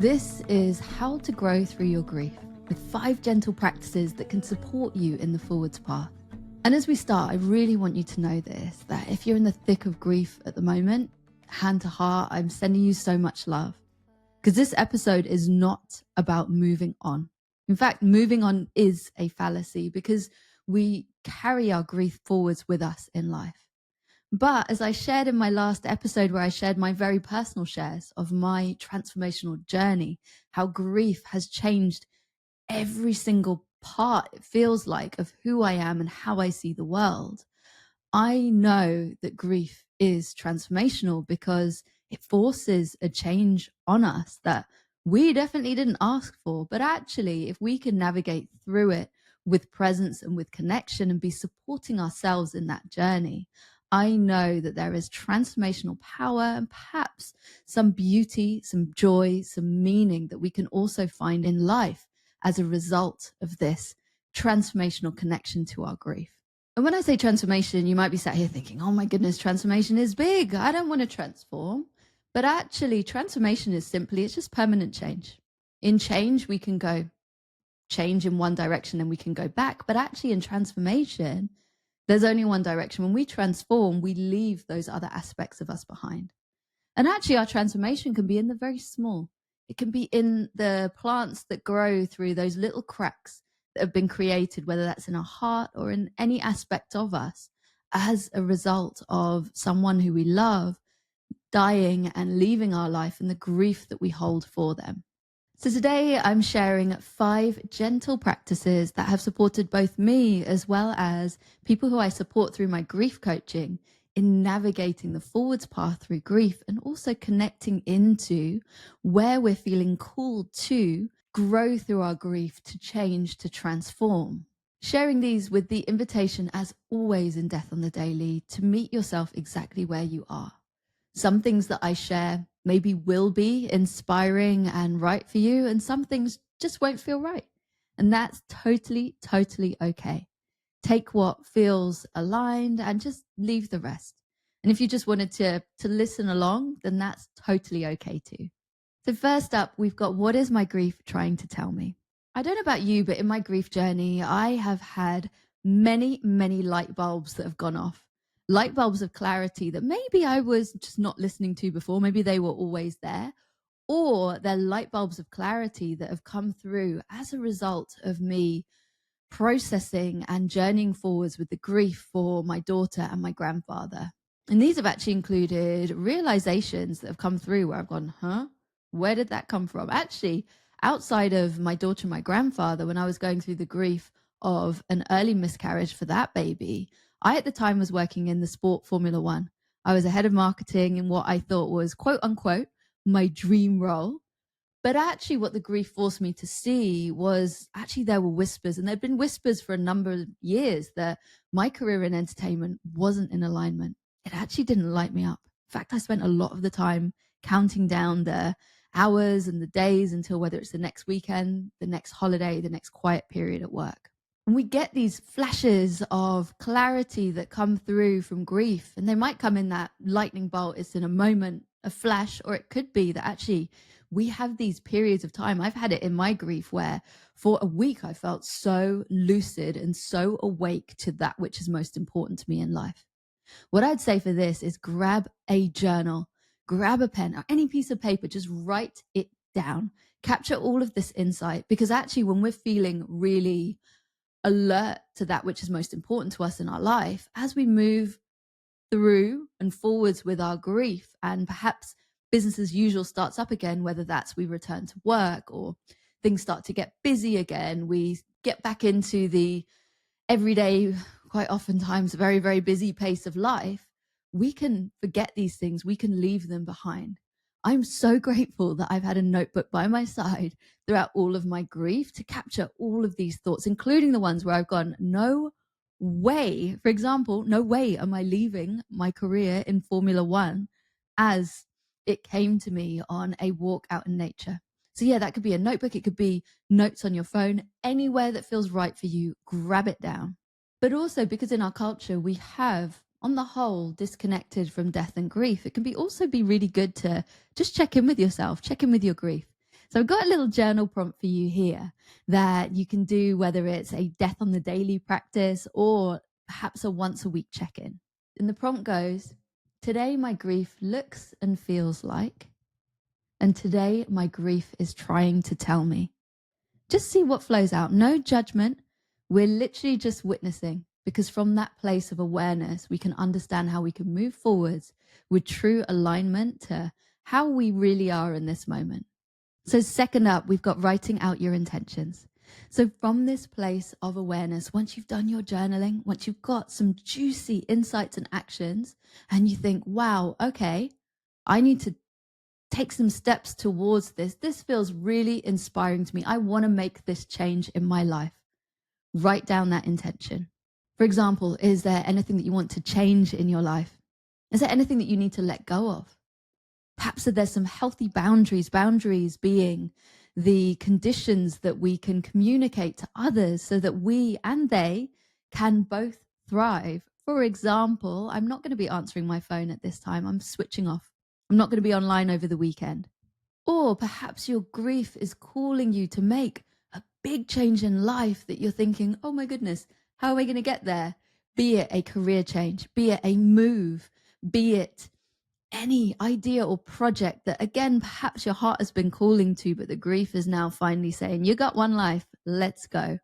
This is How to Grow Through Your Grief, with 5 gentle practices that can support you in the forwards path. And as we start, I really want you to know this, that if you're in the thick of grief at the moment, hand to heart, I'm sending you so much love. Because this episode is not about moving on. In fact, moving on is a fallacy because we carry our grief forwards with us in life. But as I shared in my last episode, where I shared my very personal shares of my transformational journey, how grief has changed every single part, it feels like, of who I am and how I see the world. I know that grief is transformational because it forces a change on us that we definitely didn't ask for. But actually, if we can navigate through it with presence and with connection and be supporting ourselves in that journey, I know that there is transformational power and perhaps some beauty, some joy, some meaning that we can also find in life as a result of this transformational connection to our grief. And when I say transformation, you might be sat here thinking, oh my goodness, transformation is big. I don't want to transform. But actually, transformation is simply, it's just permanent change. In change, we can go change in one direction and we can go back. But actually, in transformation, there's only one direction. When we transform, we leave those other aspects of us behind. And actually, our transformation can be in the very small. It can be in the plants that grow through those little cracks that have been created, whether that's in our heart or in any aspect of us, as a result of someone who we love dying and leaving our life and the grief that we hold for them. So today I'm sharing 5 gentle practices that have supported both me as well as people who I support through my grief coaching in navigating the forwards path through grief and also connecting into where we're feeling called to grow through our grief, to change, to transform. Sharing these with the invitation, as always in Death on the Daily, to meet yourself exactly where you are. Some things that I share maybe will be inspiring and right for you, and some things just won't feel right. And that's totally, totally okay. Take what feels aligned and just leave the rest. And if you just wanted to listen along, then that's totally okay too. So first up, we've got, what is my grief trying to tell me? I don't know about you, but in my grief journey, I have had many, many light bulbs that have gone off. Light bulbs of clarity that maybe I was just not listening to before. Maybe they were always there. Or they're light bulbs of clarity that have come through as a result of me processing and journeying forwards with the grief for my daughter and my grandfather. And these have actually included realizations that have come through where I've gone, huh? Where did that come from? Actually, outside of my daughter and my grandfather, when I was going through the grief of an early miscarriage for that baby, I at the time was working in the sport Formula One. I was a head of marketing in what I thought was, quote unquote, my dream role. But actually, what the grief forced me to see was actually there were whispers, and there'd been whispers for a number of years that my career in entertainment wasn't in alignment. It actually didn't light me up. In fact, I spent a lot of the time counting down the hours and the days until whether it's the next weekend, the next holiday, the next quiet period at work. And we get these flashes of clarity that come through from grief, and they might come in that lightning bolt. It's in a moment, a flash, or it could be that actually we have these periods of time. I've had it in my grief where for a week I felt so lucid and so awake to that which is most important to me in life. What I'd say for this is grab a journal, grab a pen or any piece of paper, just write it down, capture all of this insight, because actually when we're feeling really alert to that which is most important to us in our life, as we move through and forwards with our grief and perhaps business as usual starts up again, whether that's we return to work or things start to get busy again, we get back into the everyday, quite oftentimes very, very busy pace of life, we can forget these things. We can leave them behind. I'm so grateful that I've had a notebook by my side throughout all of my grief to capture all of these thoughts, including the ones where I've gone, no way, for example, no way am I leaving my career in Formula One as it came to me on a walk out in nature. So yeah, that could be a notebook. It could be notes on your phone, anywhere that feels right for you, grab it down. But also because in our culture, we have on the whole disconnected from death and grief, it can be also be really good to just check in with yourself, check in with your grief. So I've got a little journal prompt for you here that you can do, whether it's a death on the daily practice or perhaps a once a week check-in. And the prompt goes, today my grief looks and feels like, and today my grief is trying to tell me. Just see what flows out. No judgment. We're literally just witnessing, because from that place of awareness, we can understand how we can move forwards with true alignment to how we really are in this moment. So second up, we've got writing out your intentions. So from this place of awareness, once you've done your journaling, once you've got some juicy insights and actions, and you think, wow, okay, I need to take some steps towards this. This feels really inspiring to me. I want to make this change in my life. Write down that intention. For example, is there anything that you want to change in your life? Is there anything that you need to let go of? Perhaps there's some healthy boundaries being the conditions that we can communicate to others so that we and they can both thrive. For example, I'm not going to be answering my phone at this time. I'm switching off. I'm not going to be online over the weekend. Or perhaps your grief is calling you to make a big change in life that you're thinking, oh my goodness, how am I going to get there? Be it a career change, be it a move, be it any idea or project that, again, perhaps your heart has been calling to, but the grief is now finally saying, you got one life, let's go.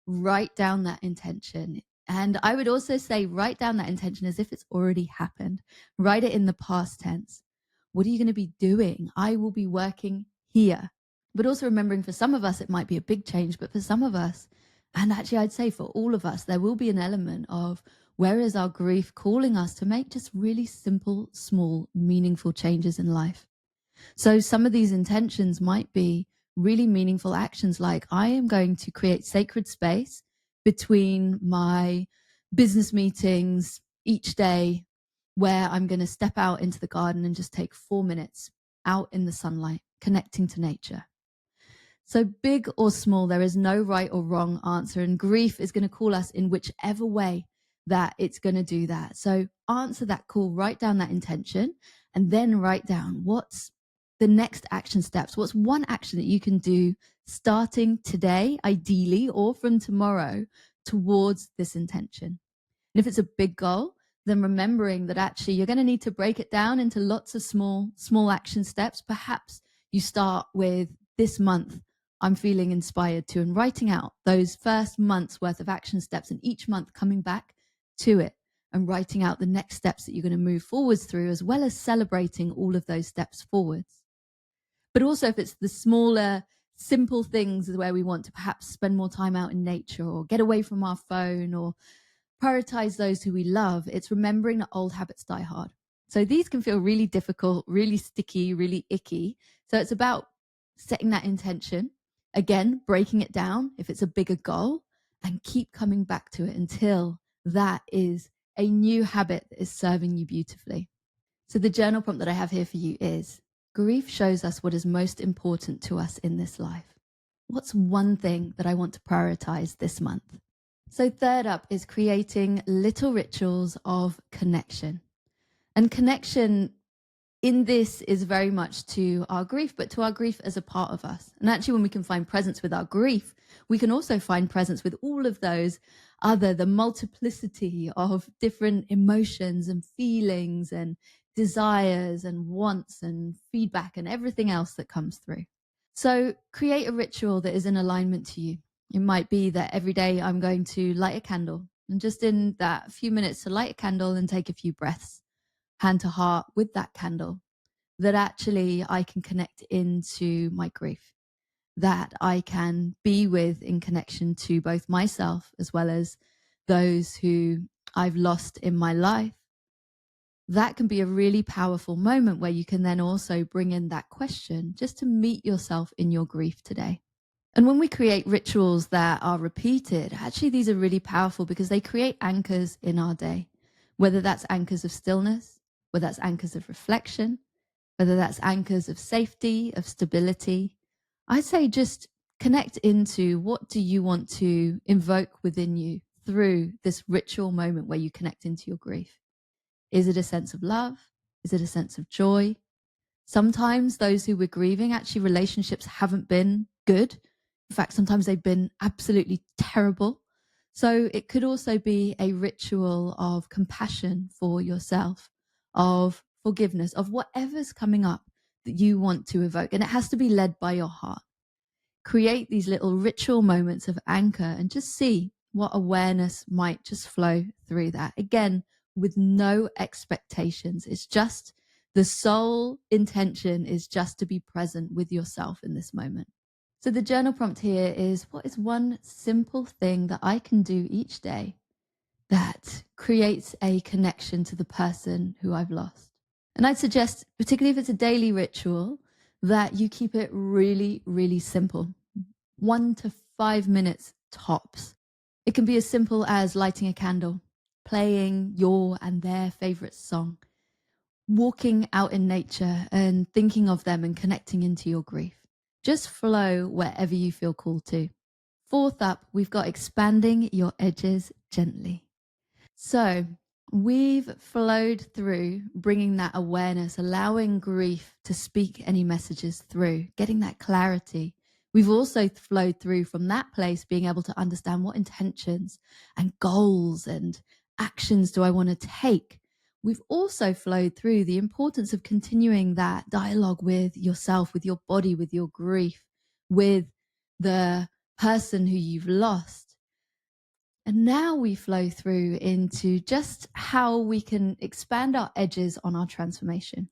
Write down that intention. And I would also say, write down that intention as if it's already happened. Write it in the past tense. What are you going to be doing? I will be working here. But also remembering, for some of us, it might be a big change, but for some of us, and actually I'd say for all of us, there will be an element of, where is our grief calling us to make just really simple, small, meaningful changes in life? So some of these intentions might be really meaningful actions, like I am going to create sacred space between my business meetings each day, where I'm going to step out into the garden and just take 4 minutes out in the sunlight, connecting to nature. So big or small, there is no right or wrong answer, and grief is going to call us in whichever way that it's going to do that. So answer that call, write down that intention, and then write down what's the next action steps. What's one action that you can do starting today, ideally, or from tomorrow, towards this intention? And if it's a big goal, then remembering that actually you're going to need to break it down into lots of small action steps. Perhaps you start with, this month, I'm feeling inspired to, and writing out those first month's worth of action steps, and each month coming back to it and writing out the next steps that you're going to move forwards through, as well as celebrating all of those steps forwards. But also, if it's the smaller, simple things where we want to perhaps spend more time out in nature, or get away from our phone, or prioritize those who we love, it's remembering that old habits die hard. So these can feel really difficult, really sticky, really icky. So it's about setting that intention, again, breaking it down if it's a bigger goal, and keep coming back to it until that is a new habit that is serving you beautifully. So the journal prompt that I have here for you is, grief shows us what is most important to us in this life. What's one thing that I want to prioritize this month? So third up is creating little rituals of connection. And connection in this is very much to our grief, but to our grief as a part of us. And actually, when we can find presence with our grief, we can also find presence with all of those the multiplicity of different emotions and feelings and desires and wants and feedback and everything else that comes through. So create a ritual that is in alignment to you. It might be that every day I'm going to light a candle, and just in that few minutes to light a candle and take a few breaths, hand to heart with that candle, that actually I can connect into my grief, that I can be with in connection to both myself as well as those who I've lost in my life. That can be a really powerful moment where you can then also bring in that question just to meet yourself in your grief today. And when we create rituals that are repeated, actually these are really powerful because they create anchors in our day, whether that's anchors of stillness, whether that's anchors of reflection, whether that's anchors of safety, of stability. I say just connect into, what do you want to invoke within you through this ritual moment where you connect into your grief? Is it a sense of love? Is it a sense of joy? Sometimes those who we're grieving, actually relationships haven't been good. In fact, sometimes they've been absolutely terrible. So it could also be a ritual of compassion for yourself, of forgiveness, of whatever's coming up that you want to evoke. And it has to be led by your heart. Create these little ritual moments of anchor and just see what awareness might just flow through that. Again, with no expectations. It's just the sole intention is just to be present with yourself in this moment. So the journal prompt here is, what is one simple thing that I can do each day that creates a connection to the person who I've lost? And I'd suggest, particularly if it's a daily ritual, that you keep it really, really simple. 1 to 5 minutes tops. It can be as simple as lighting a candle, playing your and their favorite song, walking out in nature and thinking of them and connecting into your grief. Just flow wherever you feel called to. Fourth up, we've got expanding your edges gently. So we've flowed through bringing that awareness, allowing grief to speak any messages through, getting that clarity. We've also flowed through from that place, being able to understand what intentions and goals and actions do I want to take. We've also flowed through the importance of continuing that dialogue with yourself, with your body, with your grief, with the person who you've lost. And now we flow through into just how we can expand our edges on our transformation.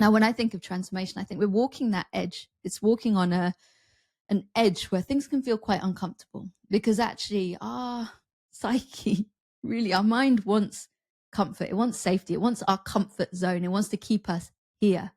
Now, when I think of transformation, I think we're walking that edge. It's walking on an edge where things can feel quite uncomfortable, because actually our psyche, really, our mind wants comfort. It wants safety. It wants our comfort zone. It wants to keep us here.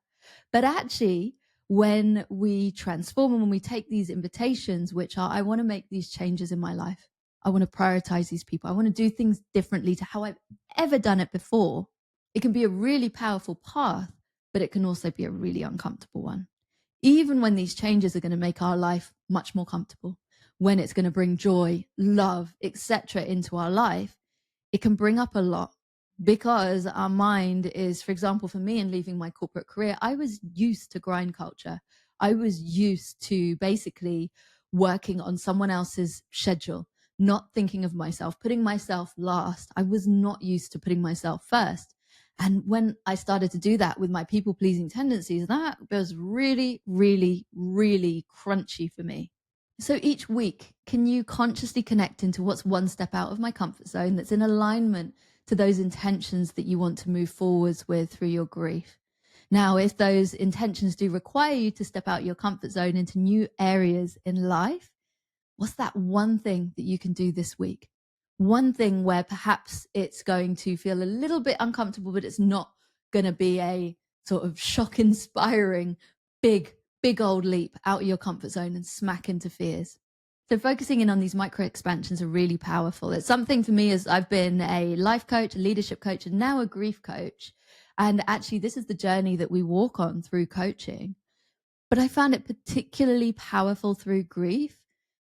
But actually, when we transform and when we take these invitations, which are, I want to make these changes in my life, I want to prioritize these people, I want to do things differently to how I've ever done it before, it can be a really powerful path, but it can also be a really uncomfortable one. Even when these changes are going to make our life much more comfortable, when it's going to bring joy, love, etc. into our life, it can bring up a lot, because our mind is, for example, for me in leaving my corporate career, I was used to grind culture. I was used to basically working on someone else's schedule, not thinking of myself, putting myself last. I was not used to putting myself first. And when I started to do that with my people pleasing tendencies, that was really, really, really crunchy for me. So each week, can you consciously connect into what's one step out of my comfort zone that's in alignment to those intentions that you want to move forwards with through your grief? Now, if those intentions do require you to step out your comfort zone into new areas in life, what's that one thing that you can do this week? One thing where perhaps it's going to feel a little bit uncomfortable, but it's not going to be a sort of shock inspiring, big old leap out of your comfort zone and smack into fears. So focusing in on these micro expansions are really powerful. It's something for me, as I've been a life coach, a leadership coach, and now a grief coach. And actually, this is the journey that we walk on through coaching. But I found it particularly powerful through grief,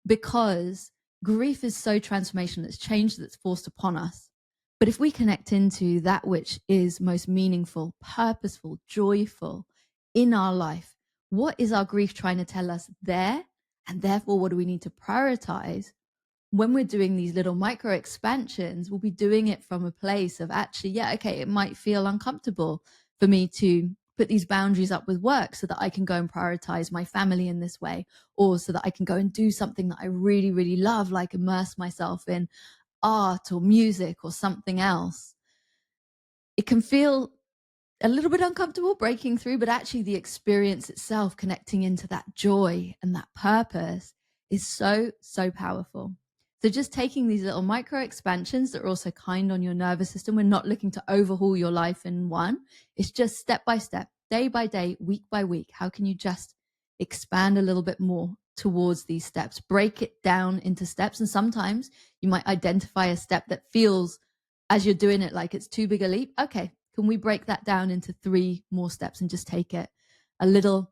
because grief is so transformational. It's change that's forced upon us. But if we connect into that which is most meaningful, purposeful, joyful in our life, what is our grief trying to tell us there? And therefore, what do we need to prioritize? When we're doing these little micro expansions, we'll be doing it from a place of actually, yeah, okay, it might feel uncomfortable for me to put these boundaries up with work so that I can go and prioritize my family in this way, or so that I can go and do something that I really, really love, like immerse myself in art or music or something else. It can feel a little bit uncomfortable breaking through, but actually the experience itself, connecting into that joy and that purpose, is so, so powerful. So just taking these little micro expansions that are also kind on your nervous system. We're not looking to overhaul your life in one. It's just step by step, day by day, week by week. How can you just expand a little bit more towards these steps? Break it down into steps. And sometimes you might identify a step that feels, as you're doing it, like it's too big a leap. Okay, can we break that down into 3 more steps and just take it a little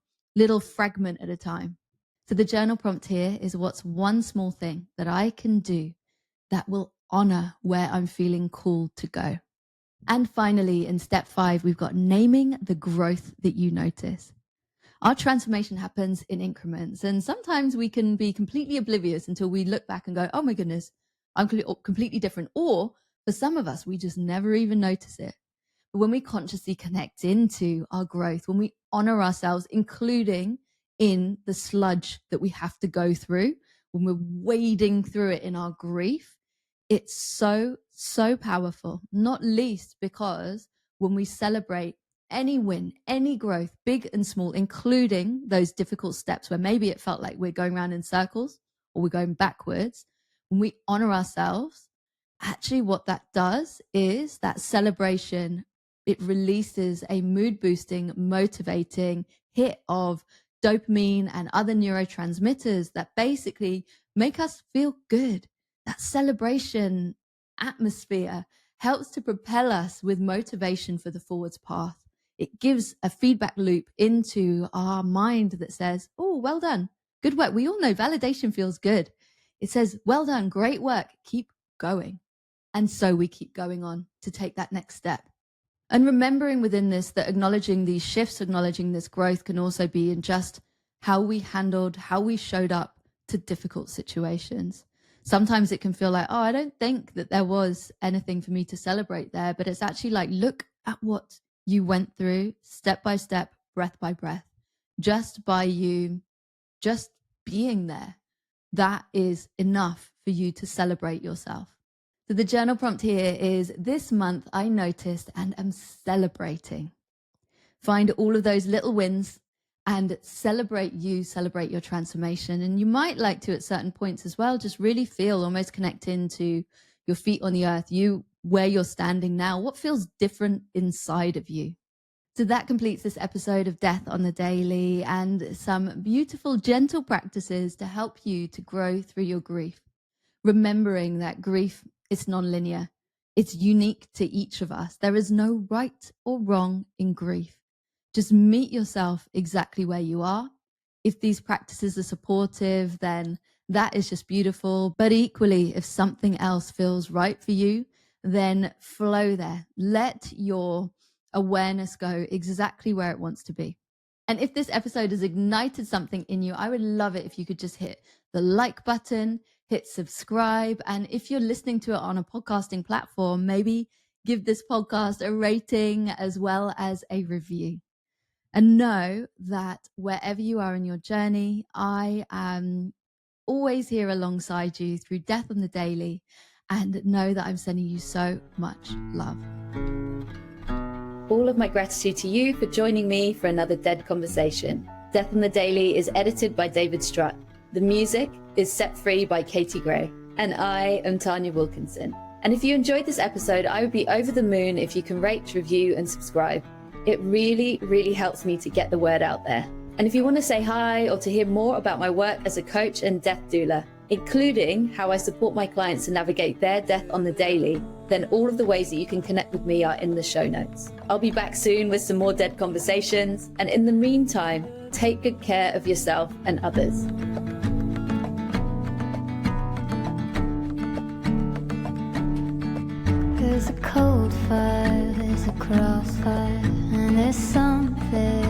fragment at a time? So the journal prompt here is, what's one small thing that I can do that will honor where I'm feeling called to go? And finally, in step 5, we've got naming the growth that you notice. Our transformation happens in increments, and sometimes we can be completely oblivious until we look back and go, oh my goodness, I'm completely different. Or for some of us, we just never even notice it. But when we consciously connect into our growth, when we honor ourselves, including in the sludge that we have to go through, when we're wading through it in our grief, it's so, so powerful, not least because when we celebrate any win, any growth, big and small, including those difficult steps where maybe it felt like we're going around in circles or we're going backwards, when we honor ourselves, actually what that does is that celebration, it releases a mood boosting, motivating hit of dopamine and other neurotransmitters that basically make us feel good. That celebration atmosphere helps to propel us with motivation for the forwards path. It gives a feedback loop into our mind that says, oh, well done. Good work. We all know validation feels good. It says, well done. Great work. Keep going. And so we keep going on to take that next step. And remembering within this that acknowledging these shifts, acknowledging this growth can also be in just how we handled, how we showed up to difficult situations. Sometimes it can feel like, oh, I don't think that there was anything for me to celebrate there. But it's actually like, look at what you went through step by step, breath by breath, just by you just being there. That is enough for you to celebrate yourself. So the journal prompt here is, this month I noticed and am celebrating. Find all of those little wins and celebrate you, celebrate your transformation. And you might like to, at certain points as well, just really feel almost connect into your feet on the earth, you, where you're standing now, what feels different inside of you. So that completes this episode of Death on the Daily and some beautiful, gentle practices to help you to grow through your grief. Remembering that grief is non-linear. It's unique to each of us. There is no right or wrong in grief. Just meet yourself exactly where you are. If these practices are supportive, then that is just beautiful. But equally, if something else feels right for you, then flow there. Let your awareness go exactly where it wants to be. And if this episode has ignited something in you, I would love it if you could just hit the like button, hit subscribe. And if you're listening to it on a podcasting platform, maybe give this podcast a rating as well as a review. And know that wherever you are in your journey, I am always here alongside you through Death on the Daily, and know that I'm sending you so much love. All of my gratitude to you for joining me for another Dead Conversation. Death on the Daily is edited by David Strutt. The music is Set Free by Katie Gray. And I am Tanya Wilkinson. And if you enjoyed this episode, I would be over the moon if you can rate, review, and subscribe. It really, really helps me to get the word out there. And if you want to say hi or to hear more about my work as a coach and death doula, including how I support my clients to navigate their death on the daily, then all of the ways that you can connect with me are in the show notes. I'll be back soon with some more Dead Conversations. And in the meantime, take good care of yourself and others. There's a cold fire, there's a crossfire, and there's something